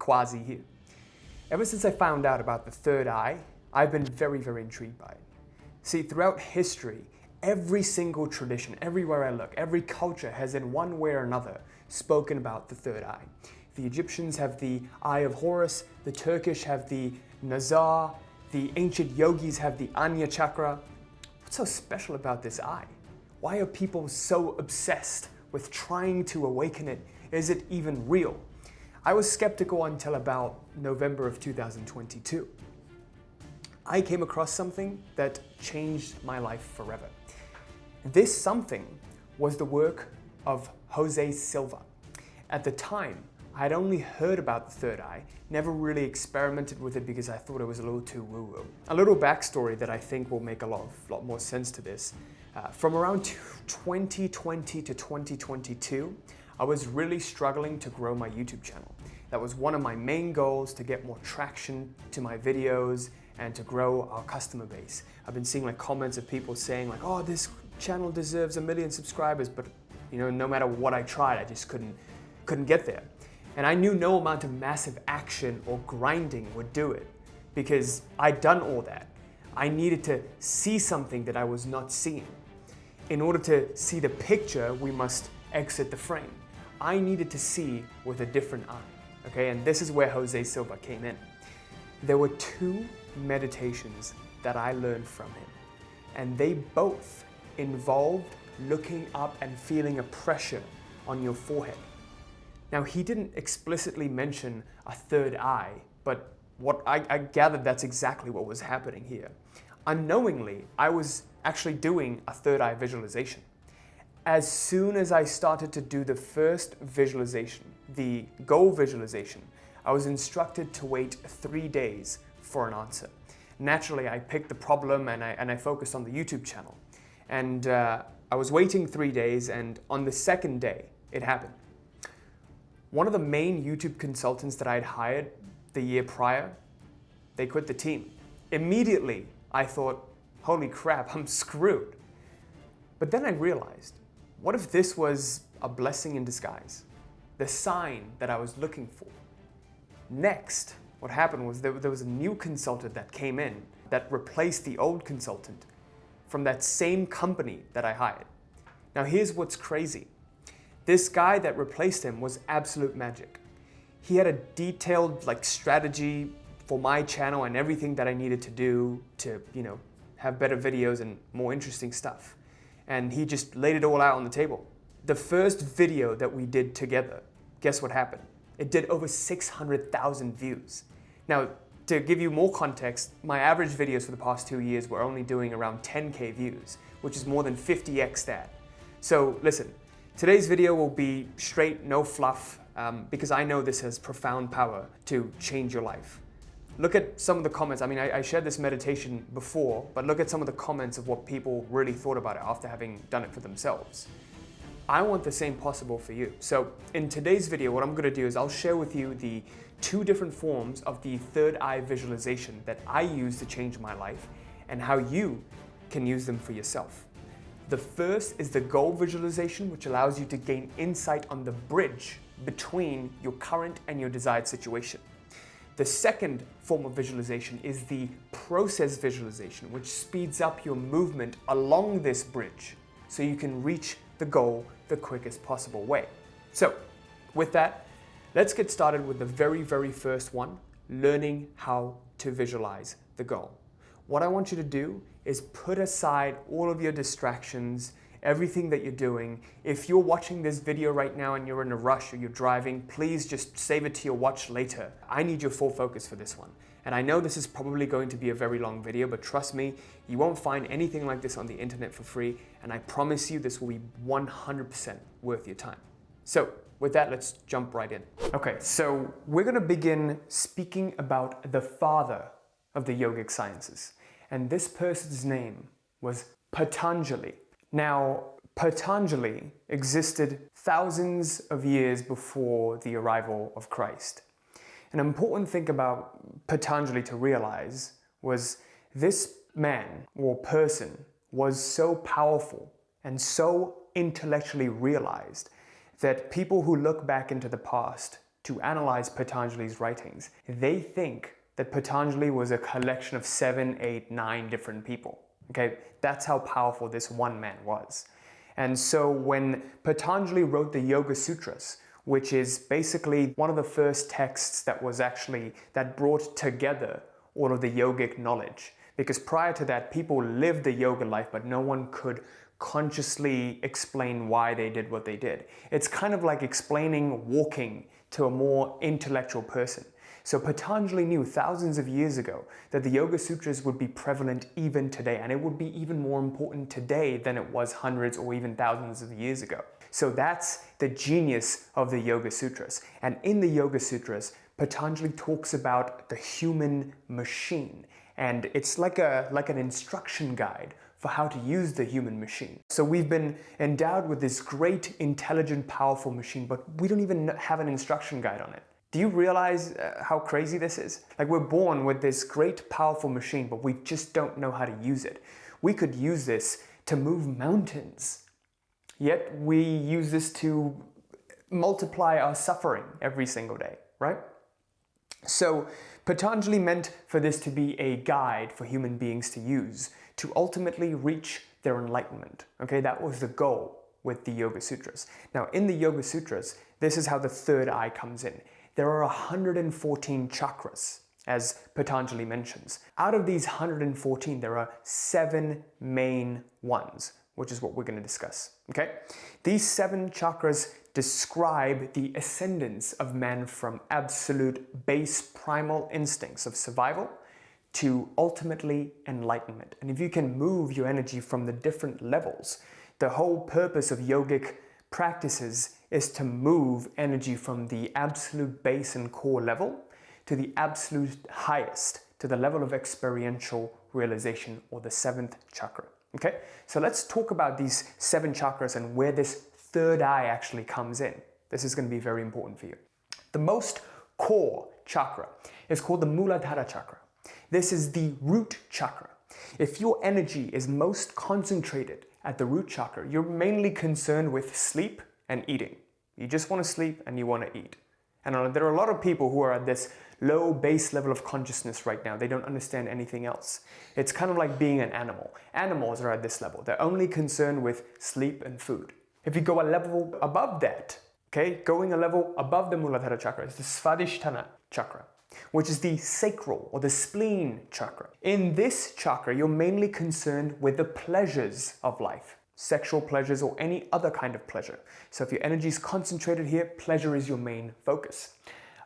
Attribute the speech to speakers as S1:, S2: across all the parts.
S1: Quazi here. Ever since I found out about the third eye, I've been very, very intrigued by it. See, throughout history, every single tradition, everywhere I look, every culture has in one way or another spoken about the third eye. The Egyptians have the Eye of Horus, the Turkish have the Nazar, the ancient yogis have the Anya chakra. What's so special about this eye? Why are people so obsessed with trying to awaken it? Is it even real? I was skeptical until about November of 2022. I came across something that changed my life forever. This something was the work of Jose Silva. At the time, I had only heard about the third eye, never really experimented with it because I thought it was a little too woo-woo. A little backstory that I think will make a lot more sense to this. From around 2020 to 2022, I was really struggling to grow my YouTube channel. That was one of my main goals, to get more traction to my videos and to grow our customer base. I've been seeing comments of people saying oh, this channel deserves 1 million subscribers, but no matter what I tried, I just couldn't get there. And I knew no amount of massive action or grinding would do it, because I'd done all that. I needed to see something that I was not seeing. In order to see the picture, we must exit the frame. I needed to see with a different eye, okay? And this is where Jose Silva came in. There were 2 meditations that I learned from him, and they both involved looking up and feeling a pressure on your forehead. Now, he didn't explicitly mention a third eye, but what I gathered, that's exactly what was happening here. Unknowingly, I was actually doing a third eye visualization. As soon as I started to do the first visualization, the goal visualization, I was instructed to wait 3 days for an answer. Naturally, I picked the problem and I focused on the YouTube channel. And I was waiting 3 days, and on the second day, it happened. One of the main YouTube consultants that I had hired the year prior, they quit the team. Immediately, I thought, holy crap, I'm screwed. But then I realized, what if this was a blessing in disguise? The sign that I was looking for. Next, what happened was there was a new consultant that came in that replaced the old consultant from that same company that I hired. Now here's what's crazy. This guy that replaced him was absolute magic. He had a detailed strategy for my channel and everything that I needed to do to, have better videos and more interesting stuff. And he just laid it all out on the table. The first video that we did together, guess what happened? It did over 600,000 views. Now, to give you more context, my average videos for the past 2 years were only doing around 10K views, which is more than 50x that. So listen, today's video will be straight, no fluff, because I know this has profound power to change your life. Look at some of the comments. I mean, I shared this meditation before, but look at some of the comments of what people really thought about it after having done it for themselves. I want the same possible for you. So in today's video, what I'm gonna do is I'll share with you the 2 different forms of the third eye visualization that I use to change my life, and how you can use them for yourself. The first is the goal visualization, which allows you to gain insight on the bridge between your current and your desired situation. The second form of visualization is the process visualization, which speeds up your movement along this bridge so you can reach the goal the quickest possible way. So with that, let's get started with the very, very first one, learning how to visualize the goal. What I want you to do is put aside all of your distractions, everything that you're doing. If you're watching this video right now and you're in a rush or you're driving, please just save it to your watch later. I need your full focus for this one. And I know this is probably going to be a very long video, but trust me, you won't find anything like this on the internet for free, and I promise you this will be 100% worth your time. So with that, let's jump right in. Okay, so we're gonna begin speaking about the father of the yogic sciences. And this person's name was Patanjali. Now, Patanjali existed thousands of years before the arrival of Christ. An important thing about Patanjali to realize was this man or person was so powerful and so intellectually realized that people who look back into the past to analyze Patanjali's writings, they think that Patanjali was a collection of 7, 8, 9 different people. Okay, that's how powerful this one man was. And so when Patanjali wrote the Yoga Sutras, which is basically one of the first texts that brought together all of the yogic knowledge, because prior to that, people lived the yoga life, but no one could consciously explain why they did what they did. It's kind of like explaining walking to a more intellectual person. So Patanjali knew thousands of years ago that the Yoga Sutras would be prevalent even today, and it would be even more important today than it was hundreds or even thousands of years ago. So that's the genius of the Yoga Sutras. And in the Yoga Sutras, Patanjali talks about the human machine, and it's like an instruction guide for how to use the human machine. So we've been endowed with this great, intelligent, powerful machine, but we don't even have an instruction guide on it. Do you realize how crazy this is? Like, we're born with this great, powerful machine, but we just don't know how to use it. We could use this to move mountains, yet we use this to multiply our suffering every single day, right? So Patanjali meant for this to be a guide for human beings to use to ultimately reach their enlightenment. Okay, that was the goal with the Yoga Sutras. Now, in the Yoga Sutras, this is how the third eye comes in. There are 114 chakras, as Patanjali mentions. Out of these 114, there are 7 main ones, which is what we're going to discuss. Okay, these 7 chakras describe the ascendance of man from absolute base primal instincts of survival to ultimately enlightenment. And if you can move your energy from the different levels, the whole purpose of yogic practices is to move energy from the absolute base and core level to the absolute highest, to the level of experiential realization, or the 7th chakra. Okay, so let's talk about these 7 chakras and where this third eye actually comes in. This is going to be very important for you. The most core chakra is called the Muladhara chakra. This is the root chakra. If your energy is most concentrated at the root chakra, you're mainly concerned with sleep and eating. You just want to sleep and you want to eat. And there are a lot of people who are at this low base level of consciousness right now. They don't understand anything else. It's kind of like being an animal. Animals are at this level. They're only concerned with sleep and food. If you go a level above that, okay, going a level above the Muladhara chakra is the Svadhisthana chakra, which is the sacral or the spleen chakra. In this chakra, you're mainly concerned with the pleasures of life, sexual pleasures or any other kind of pleasure. So if your energy is concentrated here, pleasure is your main focus.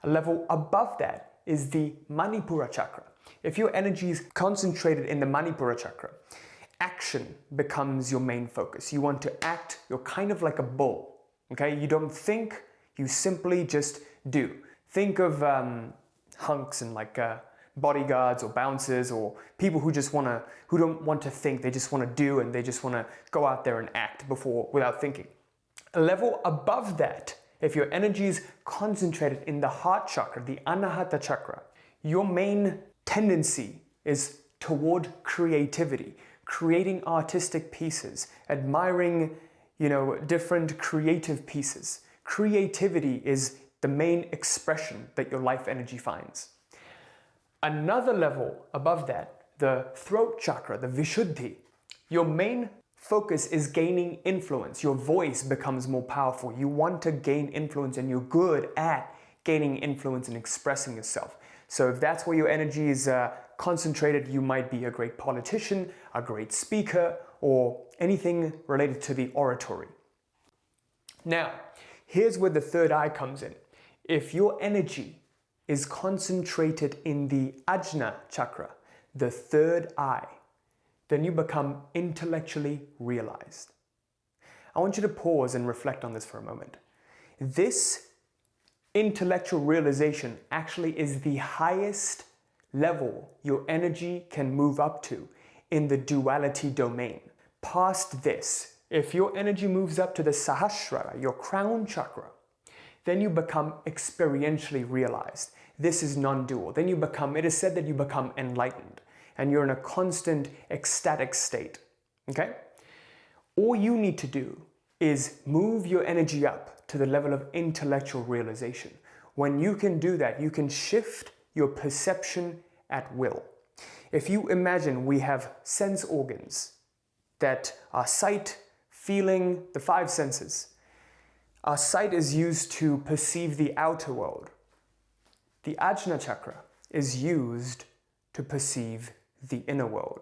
S1: A level above that is the Manipura chakra. If your energy is concentrated in the Manipura chakra, action becomes your main focus. You want to act, you're kind of like a bull, okay? You don't think, you simply just do. Think of hunks and like bodyguards or bouncers or people who don't want to think, they just want to do, and they just want to go out there and act without thinking. A level above that, if your energy is concentrated in the heart chakra, the Anahata chakra, your main tendency is toward creativity, creating artistic pieces, admiring, different creative pieces. Creativity is the main expression that your life energy finds. Another level above that, the throat chakra, the Vishuddhi, your main focus is gaining influence. Your voice becomes more powerful. You want to gain influence, and you're good at gaining influence and expressing yourself. So if that's where your energy is concentrated, you might be a great politician, a great speaker, or anything related to the oratory. Now, here's where the third eye comes in. If your energy is concentrated in the Ajna chakra, the third eye, then you become intellectually realized. I want you to pause and reflect on this for a moment. This intellectual realization actually is the highest level your energy can move up to in the duality domain. Past this, if your energy moves up to the Sahasrara, your crown chakra, then you become experientially realized. This is non-dual. Then it is said that you become enlightened, and you're in a constant ecstatic state, okay? All you need to do is move your energy up to the level of intellectual realization. When you can do that, you can shift your perception at will. If you imagine we have sense organs that are sight, feeling, the five senses. Our sight is used to perceive the outer world. The Ajna chakra is used to perceive the inner world.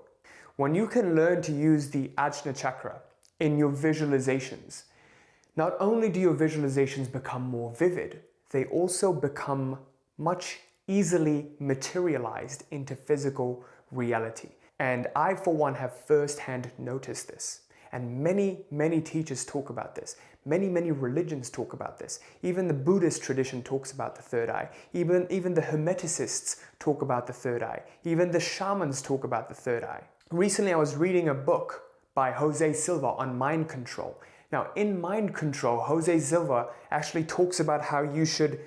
S1: When you can learn to use the Ajna chakra in your visualizations, not only do your visualizations become more vivid, they also become much easily materialized into physical reality. And I, for one, have firsthand noticed this. And many teachers talk about this. Many religions talk about this. Even the Buddhist tradition talks about the third eye. Even the Hermeticists talk about the third eye. Even the shamans talk about the third eye. Recently, I was reading a book by Jose Silva on mind control. Now, in mind control, Jose Silva actually talks about how you should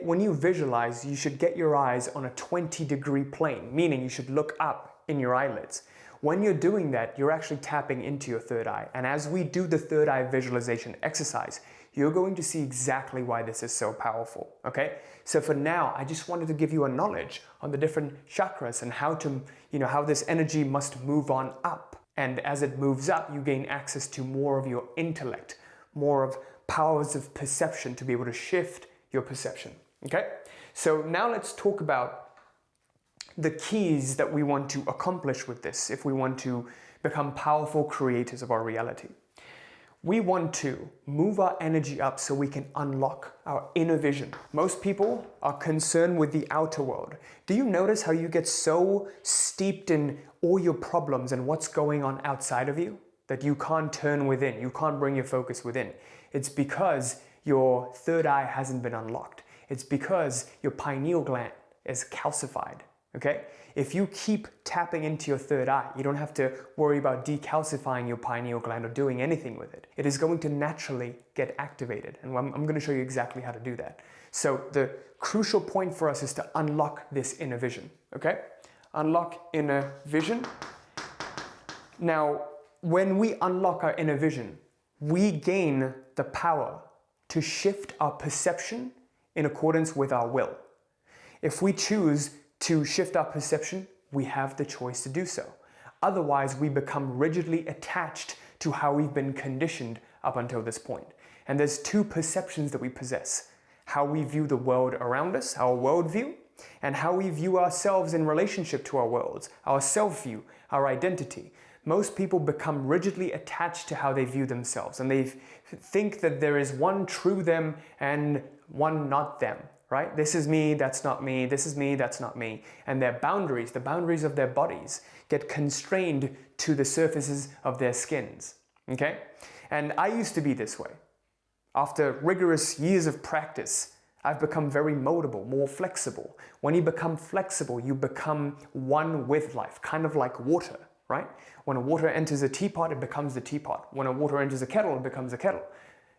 S1: when you visualize, you should get your eyes on a 20-degree plane, meaning you should look up in your eyelids. When you're doing that, you're actually tapping into your third eye. And as we do the third eye visualization exercise, you're going to see exactly why this is so powerful, okay? So for now, I just wanted to give you a knowledge on the different chakras and how to, how this energy must move on up. And as it moves up, you gain access to more of your intellect, more of powers of perception to be able to shift your perception, okay? So now let's talk about the keys that we want to accomplish with this if we want to become powerful creators of our reality. We want to move our energy up so we can unlock our inner vision. Most people are concerned with the outer world. Do you notice how you get so steeped in all your problems and what's going on outside of you that you can't turn within, you can't bring your focus within? It's because your third eye hasn't been unlocked. It's because your pineal gland is calcified, okay? If you keep tapping into your third eye, you don't have to worry about decalcifying your pineal gland or doing anything with it. It is going to naturally get activated, and I'm going to show you exactly how to do that. So the crucial point for us is to unlock this inner vision, okay? Unlock inner vision. Now, when we unlock our inner vision, we gain the power to shift our perception in accordance with our will. If we choose to shift our perception, we have the choice to do so. Otherwise, we become rigidly attached to how we've been conditioned up until this point. And there's two perceptions that we possess: how we view the world around us, our worldview, and how we view ourselves in relationship to our worlds, our self-view, our identity. Most people become rigidly attached to how they view themselves, and they think that there is one true them and one not them, right? This is me, that's not me, this is me, that's not me. And their boundaries, the boundaries of their bodies, get constrained to the surfaces of their skins, okay? And I used to be this way. After rigorous years of practice, I've become very moldable, more flexible. When you become flexible, you become one with life, kind of like water, right? When water enters a teapot, it becomes the teapot. When water enters a kettle, it becomes a kettle.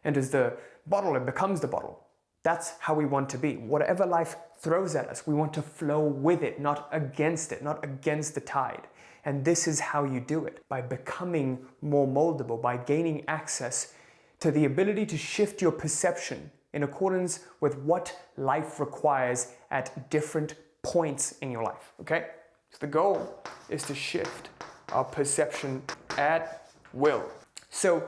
S1: Enters the bottle, it becomes the bottle. That's how we want to be. Whatever life throws at us, we want to flow with it, not against the tide. And this is how you do it, by becoming more moldable, by gaining access to the ability to shift your perception in accordance with what life requires at different points in your life, okay? So the goal is to shift our perception at will. So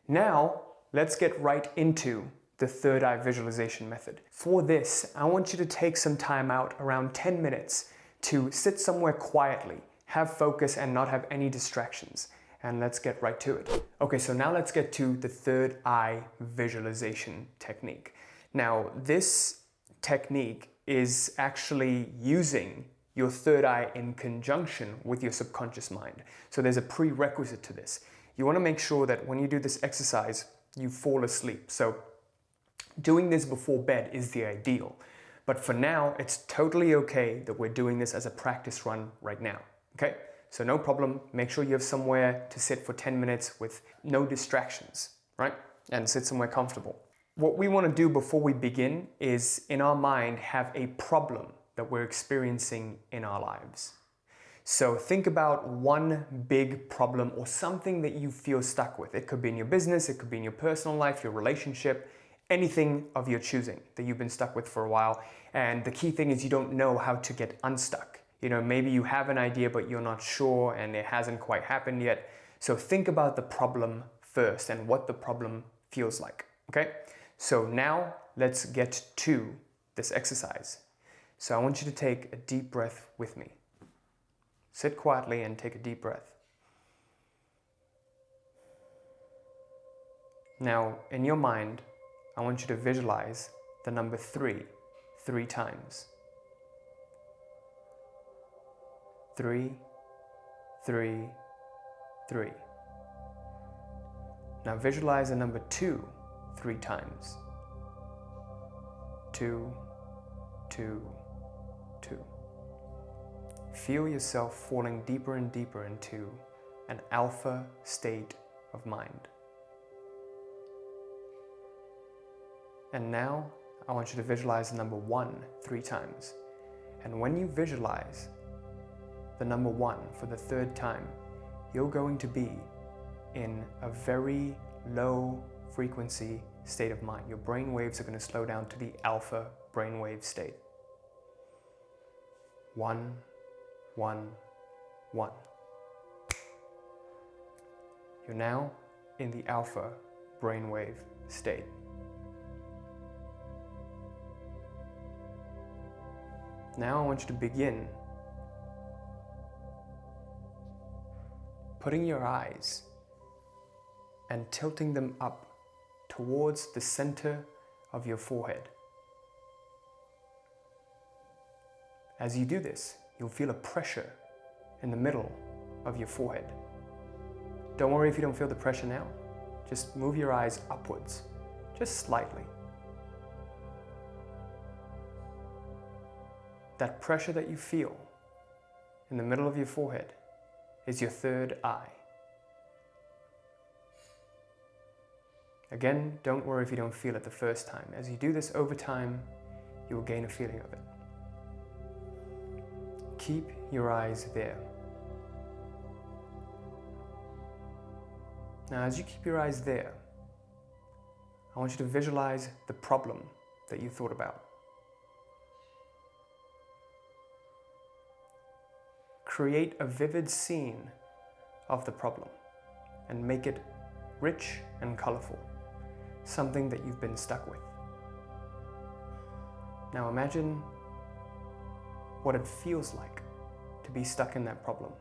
S1: now let's get right into the third eye visualization method. For this, I want you to take some time out, around 10 minutes, to sit somewhere quietly, have focus and not have any distractions. And let's get right to it. Okay, so now let's get to the third eye visualization technique. Now, this technique is actually using your third eye in conjunction with your subconscious mind. So there's a prerequisite to this. You want to make sure that when you do this exercise, you fall asleep. So doing this before bed is the ideal. But for now, it's totally okay that we're doing this as a practice run right now, okay? So no problem, make sure you have somewhere to sit for 10 minutes with no distractions, right? And sit somewhere comfortable. What we want to do before we begin is, in our mind, have a problem that we're experiencing in our lives. So think about one big problem or something that you feel stuck with. It could be in your business, it could be in your personal life, your relationship, anything of your choosing that you've been stuck with for a while. And the key thing is you don't know how to get unstuck. You know, maybe you have an idea, but you're not sure and it hasn't quite happened yet. So think about the problem first and what the problem feels like, okay? So now let's get to this exercise. So I want you to take a deep breath with me. Sit quietly and take a deep breath. Now, in your mind, I want you to visualize the number 3 times. 3, 3, 3. Now visualize the number 2 3 times. 2, 2, 2. Feel yourself falling deeper and deeper into an alpha state of mind. And now I want you to visualize the number 1 3 times. And when you visualize the number 1 for the 3rd time, you're going to be in a very low frequency state of mind. Your brain waves are going to slow down to the alpha brainwave state. 1, 1, 1. You're now in the alpha brainwave state. Now I want you to begin putting your eyes and tilting them up towards the center of your forehead. As you do this, you'll feel a pressure in the middle of your forehead. Don't worry if you don't feel the pressure now. Just move your eyes upwards, just slightly. That pressure that you feel in the middle of your forehead is your 3rd eye. Again, don't worry if you don't feel it the first time. As you do this over time, you will gain a feeling of it. Keep your eyes there. Now, as you keep your eyes there, I want you to visualize the problem that you thought about. Create a vivid scene of the problem and make it rich and colorful, something that you've been stuck with. Now imagine what it feels like to be stuck in that problem.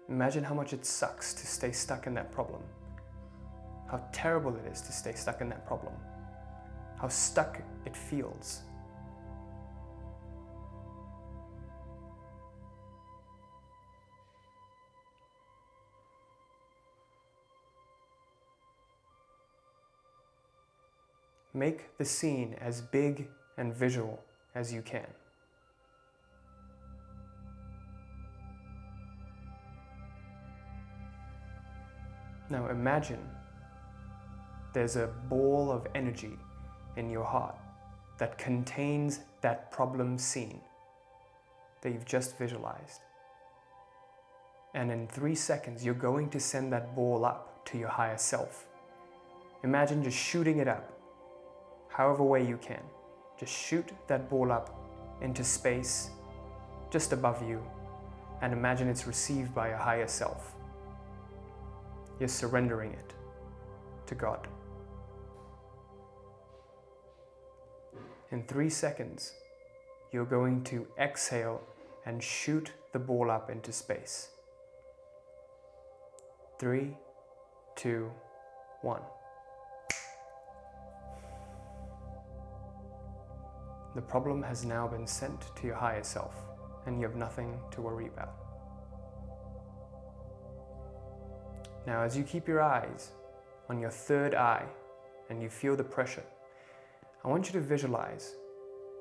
S1: Imagine how much it sucks to stay stuck in that problem. How terrible it is to stay stuck in that problem. How stuck it feels. Make the scene as big and visual as you can. Now imagine there's a ball of energy in your heart that contains that problem scene that you've just visualized. And in 3 seconds, you're going to send that ball up to your higher self. Imagine just shooting it up, however way you can. Just shoot that ball up into space just above you and imagine it's received by a higher self. You're surrendering it to God. In 3 seconds, you're going to exhale and shoot the ball up into space. 3, 2, 1. The problem has now been sent to your higher self, and you have nothing to worry about. Now, as you keep your eyes on your 3rd eye and you feel the pressure, I want you to visualize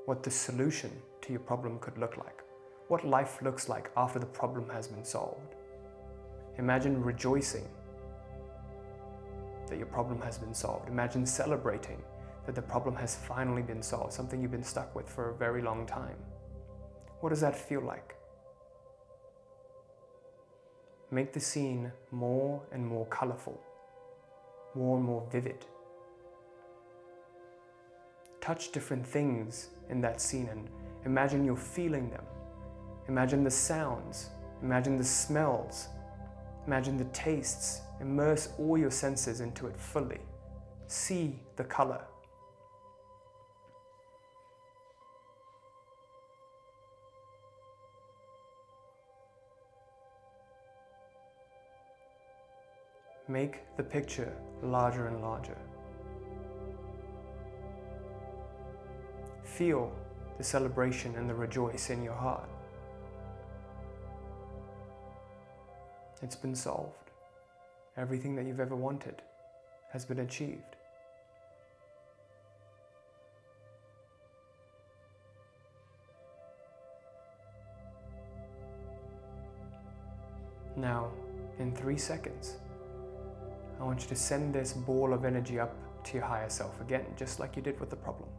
S1: what the solution to your problem could look like. What life looks like after the problem has been solved. Imagine rejoicing that your problem has been solved. Imagine celebrating that the problem has finally been solved, something you've been stuck with for a very long time. What does that feel like? Make the scene more and more colorful, more and more vivid. Touch different things in that scene and imagine you're feeling them. Imagine the sounds, imagine the smells, imagine the tastes. Immerse all your senses into it fully. See the color. Make the picture larger and larger. Feel the celebration and the rejoice in your heart. It's been solved. Everything that you've ever wanted has been achieved. Now, in 3 seconds, I want you to send this ball of energy up to your higher self again, just like you did with the problem.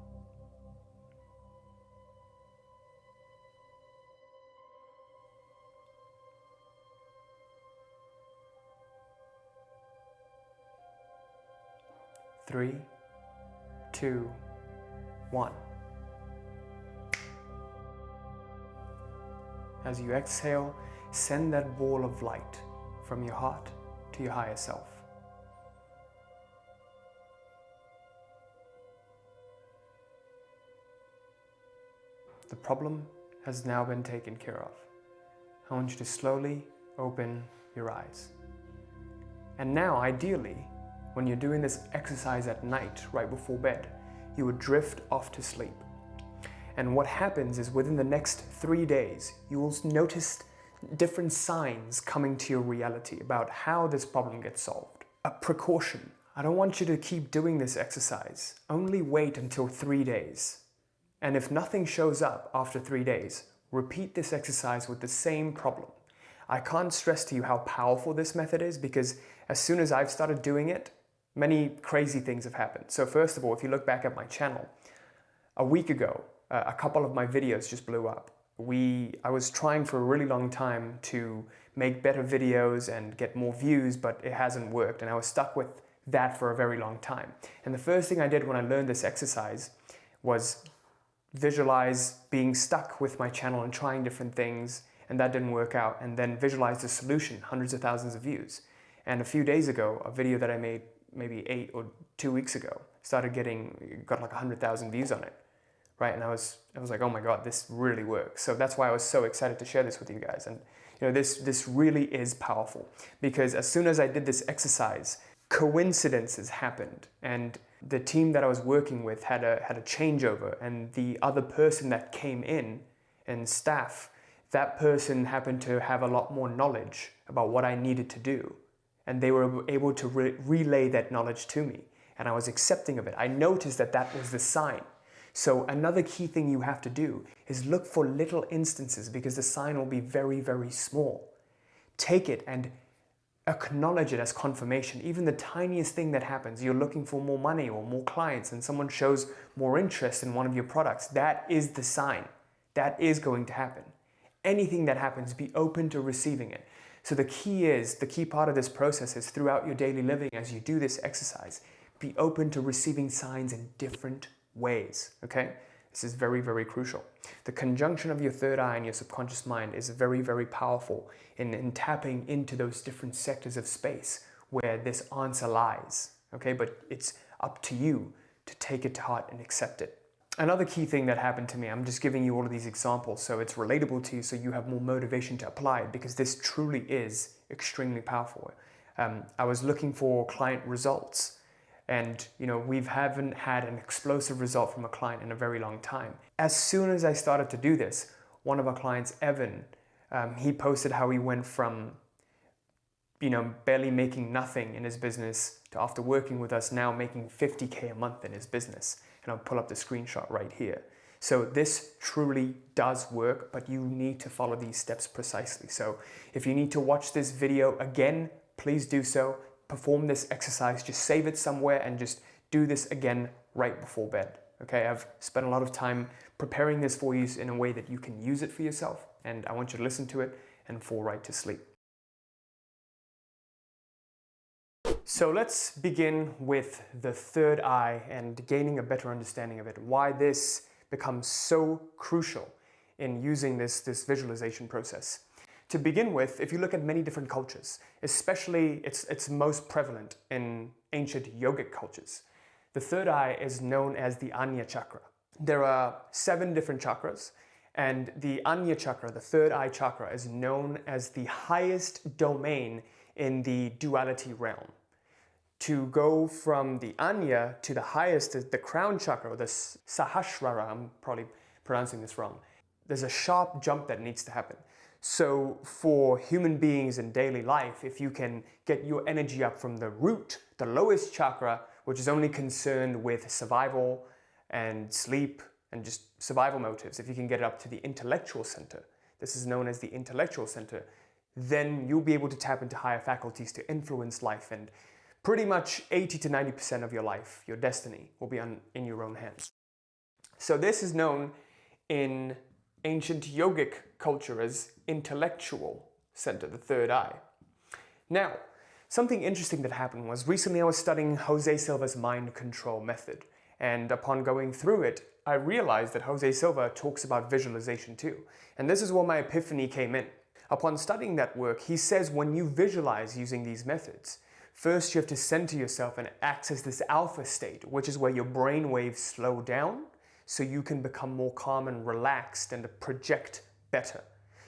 S1: Three, two, one. As you exhale, send that ball of light from your heart to your higher self. The problem has now been taken care of. I want you to slowly open your eyes. And now, ideally, when you're doing this exercise at night, right before bed, you would drift off to sleep. And what happens is within the next 3 days, you will notice different signs coming to your reality about how this problem gets solved. A precaution. I don't want you to keep doing this exercise. Only wait until 3 days. And if nothing shows up after 3 days, repeat this exercise with the same problem. I can't stress to you how powerful this method is, because as soon as I've started doing it, many crazy things have happened. So first of all, if you look back at my channel, a week ago, a couple of my videos just blew up. I was trying for a really long time to make better videos and get more views, but it hasn't worked, and I was stuck with that for a very long time. And the first thing I did when I learned this exercise was visualize being stuck with my channel and trying different things, and that didn't work out, and then visualize the solution, hundreds of thousands of views. And a few days ago, a video that I made maybe 8 or 2 weeks ago got like 100,000 views on it, right? And I was like, oh my God, this really works. So that's why I was so excited to share this with you guys. And this really is powerful, because as soon as I did this exercise, coincidences happened, and the team that I was working with had a changeover, and the other person that came in and staff, that person happened to have a lot more knowledge about what I needed to do. And they were able to relay that knowledge to me, and I was accepting of it. I noticed that that was the sign. So another key thing you have to do is look for little instances, because the sign will be very, very small. Take it and acknowledge it as confirmation. Even the tiniest thing that happens, you're looking for more money or more clients, and someone shows more interest in one of your products, that is the sign. That is going to happen. Anything that happens, be open to receiving it. So the key part of this process is throughout your daily living, as you do this exercise, be open to receiving signs in different ways, okay? This is very, very crucial. The conjunction of your third eye and your subconscious mind is very, very powerful in tapping into those different sectors of space where this answer lies, okay? But it's up to you to take it to heart and accept it. Another key thing that happened to me, I'm just giving you all of these examples so it's relatable to you, so you have more motivation to apply it, because this truly is extremely powerful. I was looking for client results, and we haven't had an explosive result from a client in a very long time. As soon as I started to do this, one of our clients, Evan, he posted how he went from barely making nothing in his business to, after working with us, now making 50K a month in his business. And I'll pull up the screenshot right here. So this truly does work, but you need to follow these steps precisely. So if you need to watch this video again, please do so. Perform this exercise, just save it somewhere and just do this again right before bed. Okay, I've spent a lot of time preparing this for you in a way that you can use it for yourself, and I want you to listen to it and fall right to sleep. So let's begin with the third eye and gaining a better understanding of it, why this becomes so crucial in using this visualization process. To begin with, if you look at many different cultures, especially it's most prevalent in ancient yogic cultures, the third eye is known as the Anya chakra. There are 7 different chakras, and the Anya chakra, the third eye chakra, is known as the highest domain in the duality realm. To go from the Anya to the highest, the crown chakra, or the Sahasrara, I'm probably pronouncing this wrong, there's a sharp jump that needs to happen. So for human beings in daily life, if you can get your energy up from the root, the lowest chakra, which is only concerned with survival and sleep and just survival motives, if you can get it up to the intellectual center, this is known as the intellectual center, then you'll be able to tap into higher faculties to influence life, and pretty much 80 to 90% of your life, your destiny, will be in your own hands. So this is known in ancient yogic culture as intellectual center, the third eye. Now, something interesting that happened was recently I was studying Jose Silva's mind control method, and upon going through it, I realized that Jose Silva talks about visualization too. And this is where my epiphany came in. Upon studying that work, he says when you visualize using these methods, first you have to center yourself and access this alpha state, which is where your brain waves slow down so you can become more calm and relaxed and project better.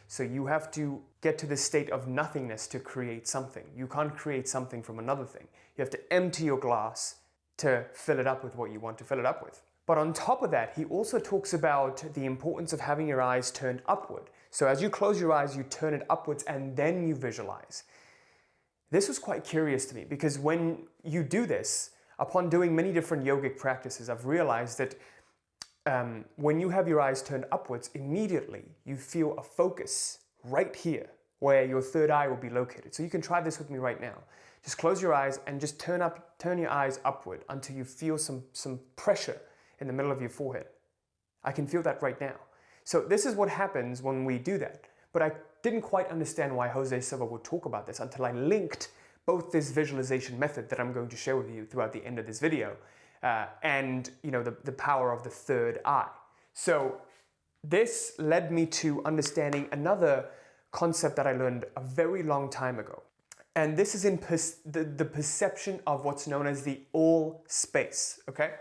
S1: So you have to get to this state of nothingness to create something. You can't create something from another thing. You have to empty your glass to fill it up with what you want to fill it up with. But on top of that, he also talks about the importance of having your eyes turned upward. So as you close your eyes, you turn it upwards and then you visualize. This was quite curious to me because when you do this, upon doing many different yogic practices, I've realized that when you have your eyes turned upwards, immediately you feel a focus right here where your third eye will be located. So you can try this with me right now. Just close your eyes and just turn your eyes upward until you feel some pressure in the middle of your forehead. I can feel that right now. So this is what happens when we do that. But I didn't quite understand why Jose Silva would talk about this until I linked both this visualization method that I'm going to share with you throughout the end of this video and the power of the third eye. So this led me to understanding another concept that I learned a very long time ago. And this is in the perception of what's known as the all space, okay?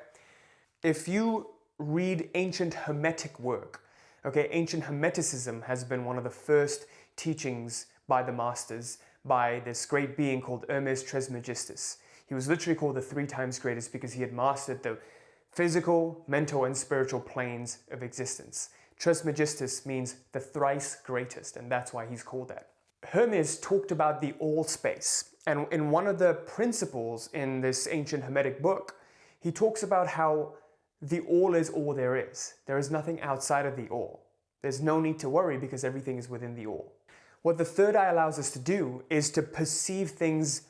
S1: If you read ancient Hermetic work, okay, ancient Hermeticism has been one of the first teachings by the masters, by this great being called Hermes Trismegistus. He was literally called the 3 times greatest because he had mastered the physical, mental, and spiritual planes of existence. Trismegistus means the thrice greatest, and that's why he's called that. Hermes talked about the all space, and in one of the principles in this ancient Hermetic book, he talks about how the all is all there is. There is nothing outside of the all. There's no need to worry because everything is within the all. What the third eye allows us to do is to perceive things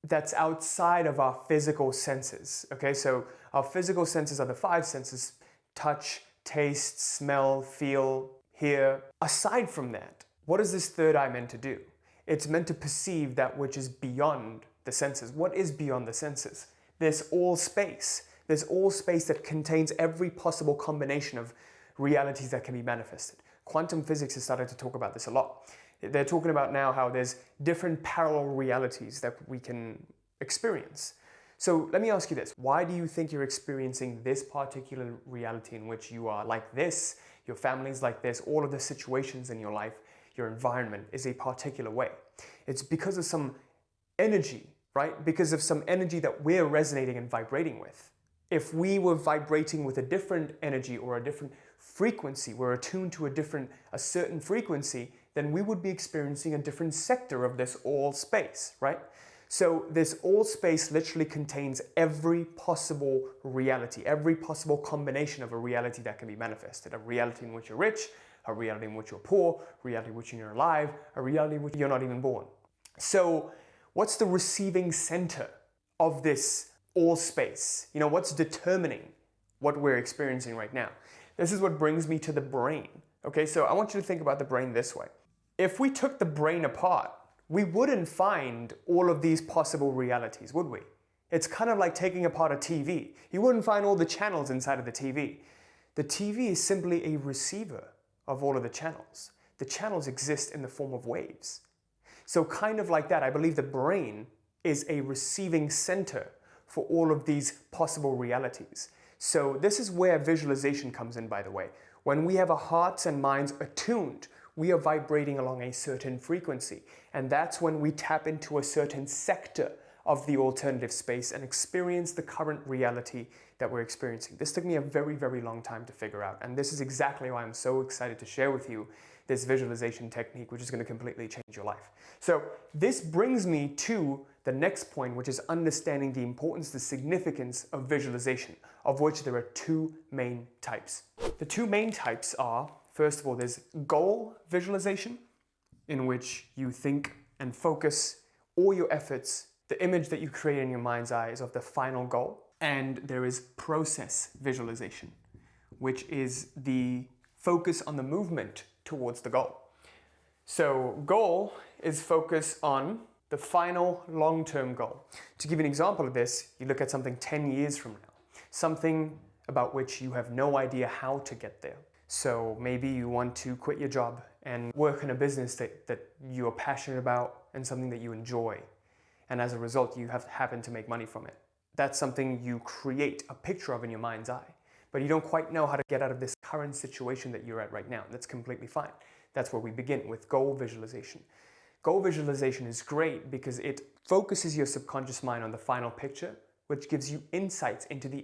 S1: that's outside of our physical senses. Okay, so our physical senses are the 5 senses: touch, taste, smell, feel, hear. Aside from that, what is this third eye meant to do? It's meant to perceive that which is beyond the senses. What is beyond the senses? There's all space. There's all space that contains every possible combination of realities that can be manifested. Quantum physics has started to talk about this a lot. They're talking about now how there's different parallel realities that we can experience. So let me ask you this. Why do you think you're experiencing this particular reality in which you are like this, your family's like this, all of the situations in your life, your environment is a particular way? It's because of some energy, right? Because of some energy that we're resonating and vibrating with. If we were vibrating with a different energy or a different frequency, we're attuned to a certain frequency, then we would be experiencing a different sector of this all space, right? So this all space literally contains every possible reality, every possible combination of a reality that can be manifested. A reality in which you're rich, a reality in which you're poor, a reality in which you're alive, a reality in which you're not even born. So what's the receiving center of this all space? What's determining what we're experiencing right now. This is what brings me to the brain. Okay, so I want you to think about the brain this way. If we took the brain apart, we wouldn't find all of these possible realities, would we? It's kind of like taking apart a TV. You wouldn't find all the channels inside of the TV. The TV is simply a receiver of all of the channels. The channels exist in the form of waves. So kind of like that, I believe the brain is a receiving center for all of these possible realities. So this is where visualization comes in, by the way. When we have our hearts and minds attuned, we are vibrating along a certain frequency. And that's when we tap into a certain sector of the alternative space and experience the current reality that we're experiencing. This took me a very, very long time to figure out. And this is exactly why I'm so excited to share with you this visualization technique, which is going to completely change your life. So this brings me to the next point, which is understanding the importance, the significance of visualization, of which there are two main types. The two main types are, first of all, there's goal visualization, in which you think and focus all your efforts. The image that you create in your mind's eye is of the final goal. And there is process visualization, which is the focus on the movement towards the goal. So goal is focus on the final long-term goal. To give you an example of this, you look at something 10 years from now, something about which you have no idea how to get there. So maybe you want to quit your job and work in a business that you're passionate about and something that you enjoy. And as a result, you happen to make money from it. That's something you create a picture of in your mind's eye. But you don't quite know how to get out of this current situation that you're at right now. That's completely fine. That's where we begin with goal visualization. Goal visualization is great because it focuses your subconscious mind on the final picture, which gives you insights into the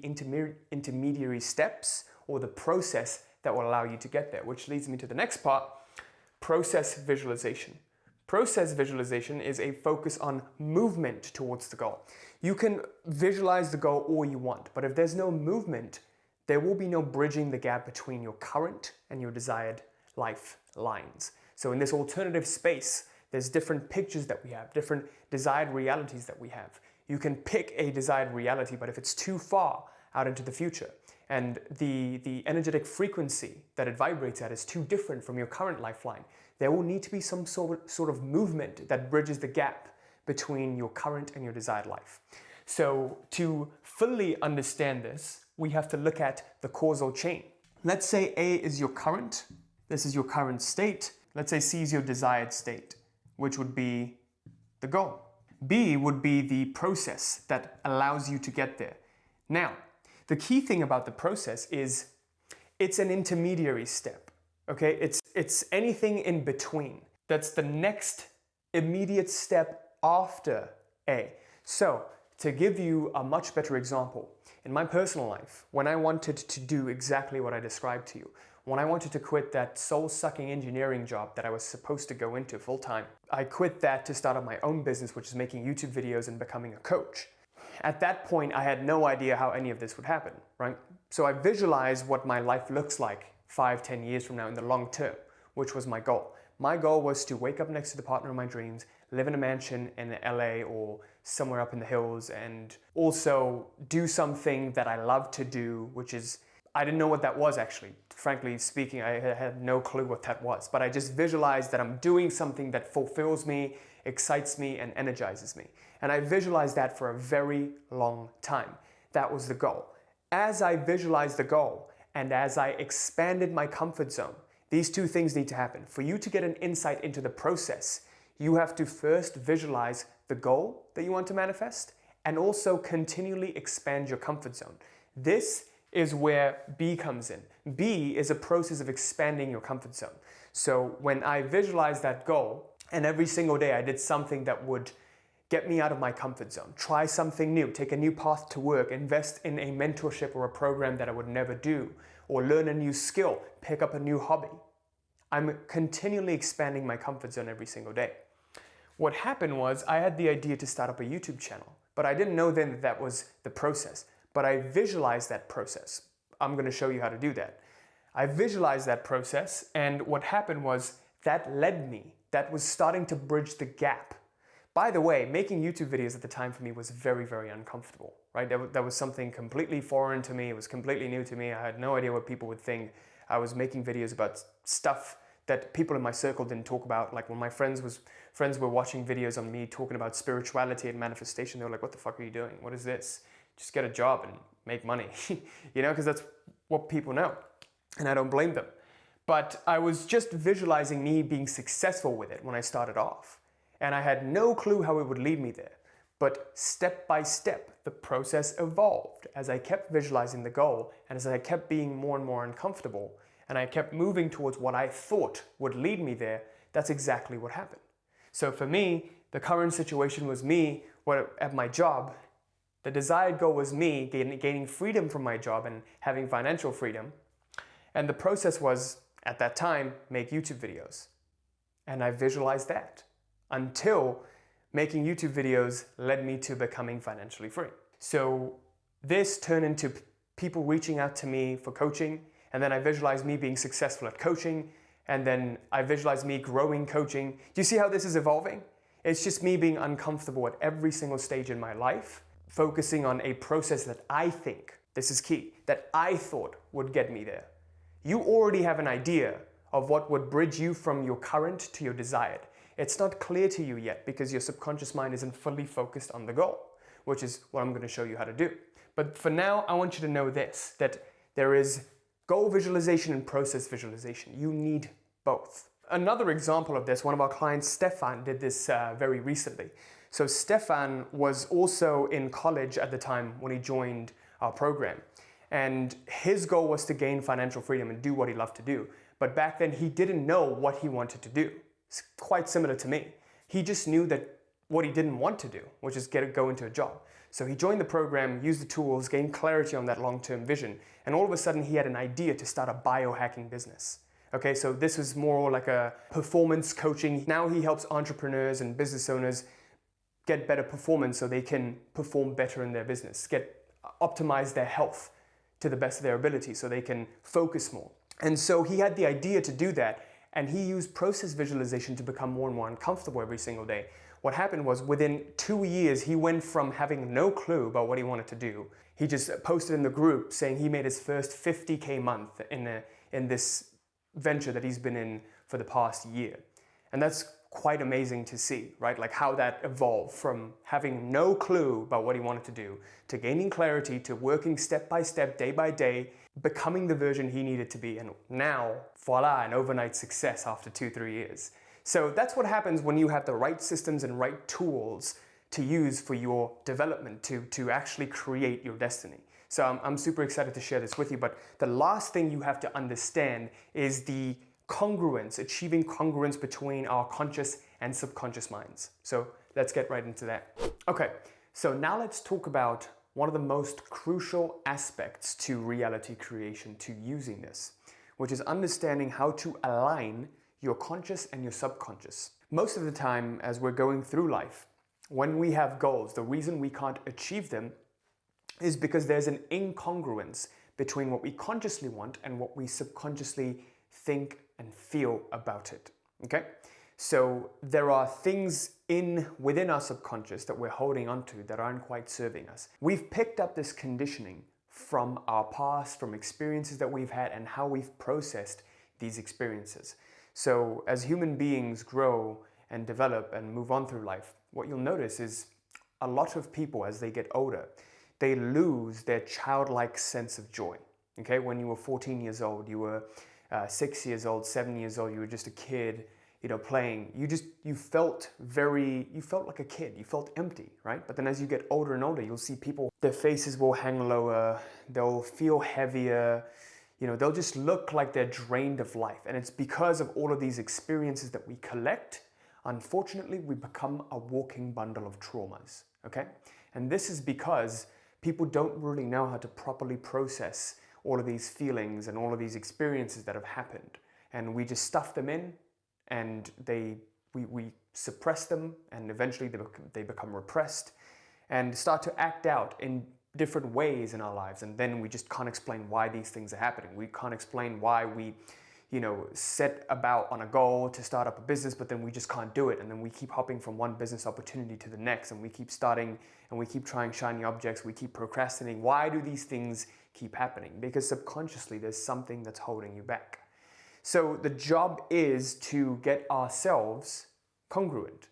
S1: intermediary steps or the process that will allow you to get there, which leads me to the next part, process visualization. Process visualization is a focus on movement towards the goal. You can visualize the goal all you want, but if there's no movement, there will be no bridging the gap between your current and your desired life lines. So in this alternative space, there's different pictures that we have, different desired realities that we have. You can pick a desired reality, but if it's too far out into the future and the energetic frequency that it vibrates at is too different from your current lifeline, there will need to be some sort of movement that bridges the gap between your current and your desired life. So to fully understand this, we have to look at the causal chain. Let's say A is your current, this is your current state. Let's say C is your desired state, which would be the goal. B would be the process that allows you to get there. Now, the key thing about the process is it's an intermediary step, okay? It's anything in between. That's the next immediate step after A. So, to give you a much better example, in my personal life, when I wanted to do exactly what I described to you, when I wanted to quit that soul-sucking engineering job that I was supposed to go into full-time, I quit that to start up my own business, which is making YouTube videos and becoming a coach. At that point, I had no idea how any of this would happen, right? So I visualized what my life looks like 5-10 years from now in the long term, which was my goal. My goal was to wake up next to the partner of my dreams, live in a mansion in LA or somewhere up in the hills, and also do something that I love to do, which is, I didn't know what that was actually. Frankly speaking, I had no clue what that was, but I just visualized that I'm doing something that fulfills me, excites me, and energizes me. And I visualized that for a very long time. That was the goal. As I visualized the goal and as I expanded my comfort zone, these two things need to happen. For you to get an insight into the process, you have to first visualize the goal that you want to manifest and also continually expand your comfort zone. This is where B comes in. B is a process of expanding your comfort zone. So when I visualized that goal, and every single day I did something that would get me out of my comfort zone, try something new, take a new path to work, invest in a mentorship or a program that I would never do, or learn a new skill, pick up a new hobby. I'm continually expanding my comfort zone every single day. What happened was I had the idea to start up a YouTube channel, but I didn't know then that that was the process. But I visualized that process. I'm going to show you how to do that. I visualized that process, and what happened was that led me, that was starting to bridge the gap. By the way, making YouTube videos at the time for me was very, very uncomfortable. right? That was something completely foreign to me. It was completely new to me. I had no idea what people would think. I was making videos about stuff that people in my circle didn't talk about. Like when my friends were watching videos on me talking about spirituality and manifestation, they were like, what the fuck are you doing? What is this? Just get a job and make money, because that's what people know. And I don't blame them. But I was just visualizing me being successful with it when I started off. And I had no clue how it would lead me there. But step by step, the process evolved as I kept visualizing the goal and as I kept being more and more uncomfortable and I kept moving towards what I thought would lead me there. That's exactly what happened. So for me, the current situation was me at my job. The desired goal was me gaining freedom from my job and having financial freedom. And the process was, at that time, make YouTube videos. And I visualized that until making YouTube videos led me to becoming financially free. So this turned into people reaching out to me for coaching, and then I visualized me being successful at coaching, and then I visualized me growing coaching. Do you see how this is evolving? It's just me being uncomfortable at every single stage in my life, focusing on a process that I think, this is key, that I thought would get me there. You already have an idea of what would bridge you from your current to your desired. It's not clear to you yet because your subconscious mind isn't fully focused on the goal, which is what I'm going to show you how to do. But for now, I want you to know this, that there is goal visualization and process visualization. You need both. Another example of this, one of our clients, Stefan, did this very recently. So Stefan was also in college at the time when he joined our program. And his goal was to gain financial freedom and do what he loved to do. But back then he didn't know what he wanted to do. It's quite similar to me. He just knew that what he didn't want to do, which is go into a job. So he joined the program, used the tools, gained clarity on that long-term vision, and all of a sudden he had an idea to start a biohacking business. Okay, so this was more like a performance coaching. Now he helps entrepreneurs and business owners get better performance so they can perform better in their business, optimize their health to the best of their ability so they can focus more. And so he had the idea to do that, and he used process visualization to become more and more uncomfortable every single day. What happened was within 2 years, he went from having no clue about what he wanted to do. He just posted in the group saying he made his first 50K month in this venture that he's been in for the past year. And that's quite amazing to see, right? Like how that evolved from having no clue about what he wanted to do to gaining clarity to working step by step, day by day, becoming the version he needed to be. And now, voila, an overnight success after 2-3 years. So that's what happens when you have the right systems and right tools to use for your development to actually create your destiny. So I'm super excited to share this with you. But the last thing you have to understand is the congruence, achieving congruence between our conscious and subconscious minds. So let's get right into that. Okay, so now let's talk about one of the most crucial aspects to reality creation, to using this, which is understanding how to align your conscious and your subconscious. Most of the time, as we're going through life, when we have goals, the reason we can't achieve them is because there's an incongruence between what we consciously want and what we subconsciously think and feel about it. Okay? So there are things within our subconscious that we're holding onto that aren't quite serving us. We've picked up this conditioning from our past, from experiences that we've had and how we've processed these experiences. So as human beings grow and develop and move on through life, what you'll notice is a lot of people, as they get older, they lose their childlike sense of joy. Okay, when you were 14 years old, you were 6 years old, 7 years old, you were just a kid, playing. You felt like a kid. You felt empty, right? But then as you get older and older, you'll see people, their faces will hang lower, they'll feel heavier, they'll just look like they're drained of life. And it's because of all of these experiences that we collect. Unfortunately, we become a walking bundle of traumas, okay? And this is because people don't really know how to properly process all of these feelings and all of these experiences that have happened. And we just stuff them in and we suppress them, and eventually they become repressed and start to act out in different ways in our lives. And then we just can't explain why these things are happening. We can't explain why we set about on a goal to start up a business, but then we just can't do it. And then we keep hopping from one business opportunity to the next, and we keep starting and we keep trying shiny objects, we keep procrastinating. Why do these things keep happening? Because subconsciously there's something that's holding you back. So the job is to get ourselves congruent,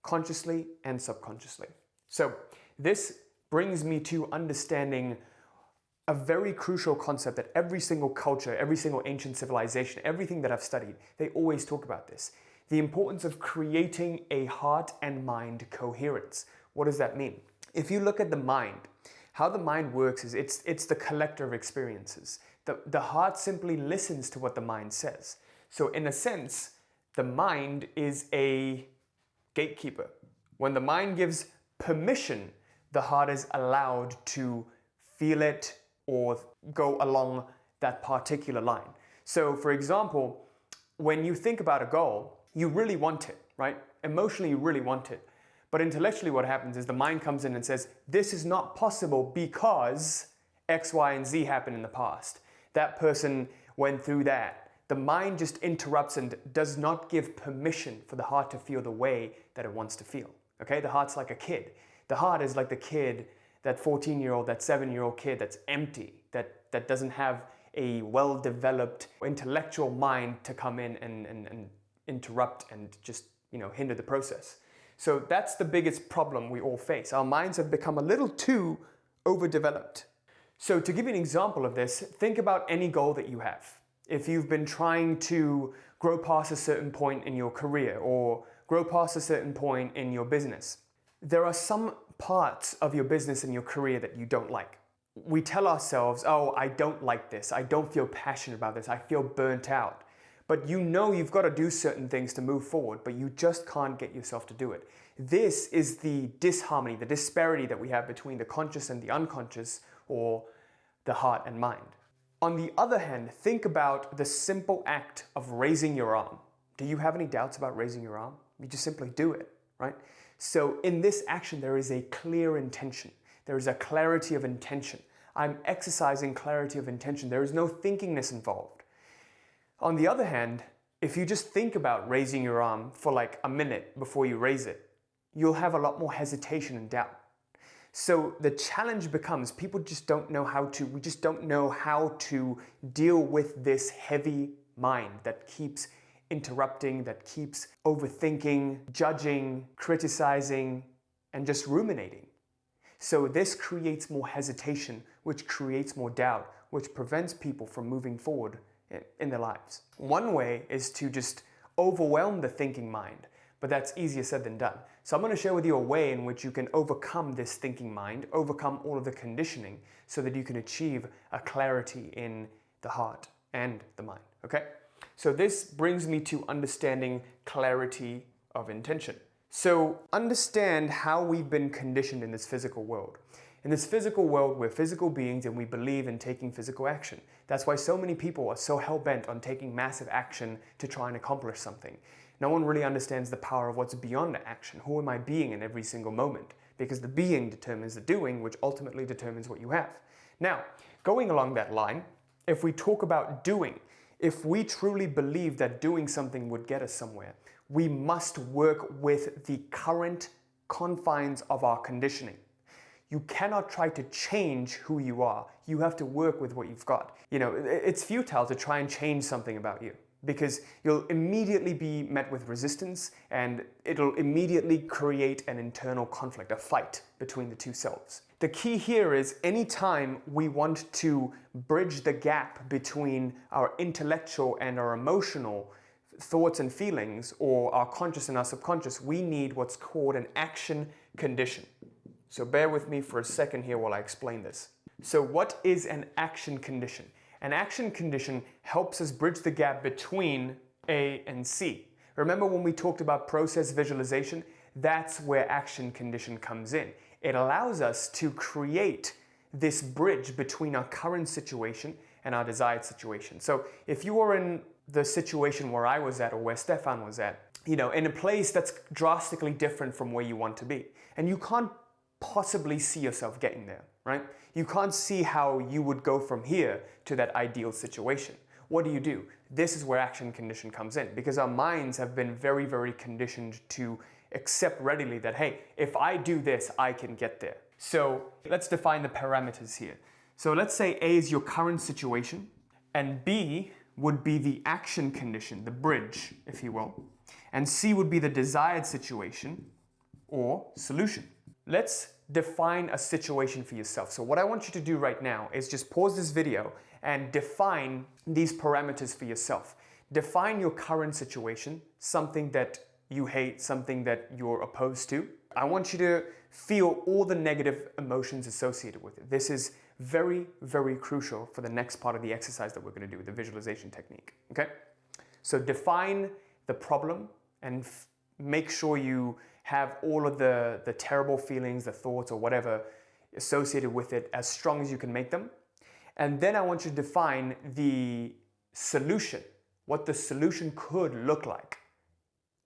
S1: consciously and subconsciously. So this brings me to understanding a very crucial concept that every single culture, every single ancient civilization, everything that I've studied, they always talk about this. The importance of creating a heart and mind coherence. What does that mean? If you look at the mind, how the mind works is it's the collector of experiences. The heart simply listens to what the mind says. So in a sense, the mind is a gatekeeper. When the mind gives permission, the heart is allowed to feel it or go along that particular line. So for example, when you think about a goal, you really want it, right? Emotionally, you really want it. But intellectually what happens is the mind comes in and says, this is not possible because X, Y, and Z happened in the past. That person went through that. The mind just interrupts and does not give permission for the heart to feel the way that it wants to feel. Okay, the heart's like a kid. The heart is like the kid, that 14-year-old, that 7-year-old kid that's empty, that doesn't have a well-developed intellectual mind to come in and interrupt and just hinder the process. So that's the biggest problem we all face. Our minds have become a little too overdeveloped. So to give you an example of this, think about any goal that you have. If you've been trying to grow past a certain point in your career or grow past a certain point in your business, there are some parts of your business and your career that you don't like. We tell ourselves, oh, I don't like this. I don't feel passionate about this. I feel burnt out. But you've got to do certain things to move forward, but you just can't get yourself to do it. This is the disharmony, the disparity that we have between the conscious and the unconscious, or the heart and mind. On the other hand, think about the simple act of raising your arm. Do you have any doubts about raising your arm? You just simply do it, right? So in this action, there is a clear intention. There is a clarity of intention. I'm exercising clarity of intention. There is no thinkingness involved. On the other hand, if you just think about raising your arm for like a minute before you raise it, you'll have a lot more hesitation and doubt. So the challenge becomes we just don't know how to deal with this heavy mind that keeps interrupting, that keeps overthinking, judging, criticizing, and just ruminating. So this creates more hesitation, which creates more doubt, which prevents people from moving forward in their lives. One way is to just overwhelm the thinking mind, but that's easier said than done. So I'm going to share with you a way in which you can overcome this thinking mind, overcome all of the conditioning, so that you can achieve a clarity in the heart and the mind, okay? So this brings me to understanding clarity of intention. So understand how we've been conditioned in this physical world. In this physical world, we're physical beings and we believe in taking physical action. That's why so many people are so hell-bent on taking massive action to try and accomplish something. No one really understands the power of what's beyond action. Who am I being in every single moment? Because the being determines the doing, which ultimately determines what you have. Now, going along that line, if we talk about doing, if we truly believe that doing something would get us somewhere, we must work with the current confines of our conditioning. You cannot try to change who you are. You have to work with what you've got. It's futile to try and change something about you because you'll immediately be met with resistance and it'll immediately create an internal conflict, a fight between the two selves. The key here is anytime we want to bridge the gap between our intellectual and our emotional thoughts and feelings, or our conscious and our subconscious, we need what's called an action condition. So bear with me for a second here while I explain this. So what is an action condition? An action condition helps us bridge the gap between A and C. Remember when we talked about process visualization? That's where action condition comes in. It allows us to create this bridge between our current situation and our desired situation. So if you are in the situation where I was at or where Stefan was at, in a place that's drastically different from where you want to be, and you can't possibly see yourself getting there, right? You can't see how you would go from here to that ideal situation. what do? This is where action condition comes in, because our minds have been very, very conditioned to accept readily that, hey, if I do this, I can get there. So let's define the parameters here. So let's say A is your current situation, and B would be the action condition, the bridge, if you will, and C would be the desired situation or solution. Let's define a situation for yourself. So what I want you to do right now is just pause this video and define these parameters for yourself. Define your current situation, something that you hate, something that you're opposed to. I want you to feel all the negative emotions associated with it. This is very, very crucial for the next part of the exercise that we're going to do, the visualization technique. Okay? So define the problem and make sure you have all of the terrible feelings, the thoughts, or whatever associated with it as strong as you can make them. And then I want you to define the solution, what the solution could look like.